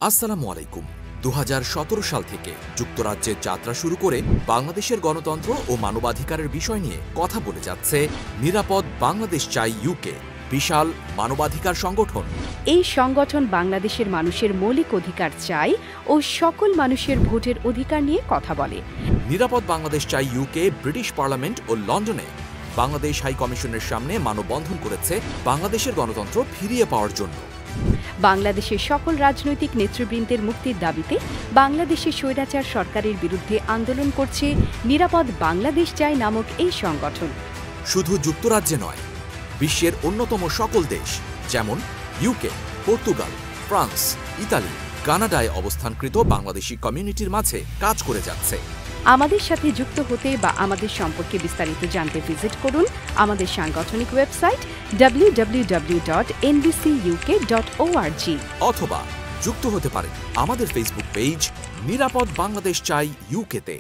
আসসালামু আলাইকুম। ২০১৭ সাল থেকে যুক্তরাজ্যে যাত্রা শুরু করে বাংলাদেশের গণতন্ত্র ও মানবাধিকারের বিষয় নিয়ে কথা বলে যাচ্ছে নিরাপদ বাংলাদেশ চাই ইউকে, বিশাল মানবাধিকার সংগঠন। এই সংগঠন বাংলাদেশের মানুষের মৌলিক অধিকার চাই ও সকল মানুষের ভোটের অধিকার নিয়ে কথা বলে। নিরাপদ বাংলাদেশ চাই ইউকে ব্রিটিশ পার্লামেন্ট ও লন্ডনে বাংলাদেশ হাই কমিশনের সামনে মানববন্ধন করেছে বাংলাদেশের গণতন্ত্র ফিরিয়ে পাওয়ার জন্য। বাংলাদেশের সকল রাজনৈতিক নেতৃবৃন্দের মুক্তির দাবিতে বাংলাদেশের স্বৈরাচার সরকারের বিরুদ্ধে আন্দোলন করছে নিরাপদ বাংলাদেশ চাই নামক এই সংগঠন। শুধু যুক্তরাজ্যে নয়, বিশ্বের অন্যতম সকল দেশ যেমন ইউকে, পর্তুগাল, ফ্রান্স, ইতালি, কানাডায় অবস্থানকৃত বাংলাদেশি কমিউনিটির মাঝে কাজ করে যাচ্ছে। আমাদের সাথে যুক্ত হতে বা আমাদের সম্পর্কে বিস্তারিত জানতে ভিজিট করুন আমাদের সাংগঠনিক ওয়েবসাইট www.nbcuk.org অথবা যুক্ত হতে পারেন আমাদের ফেসবুক পেজ নিরাপদ বাংলাদেশ চাই ইউকেতে।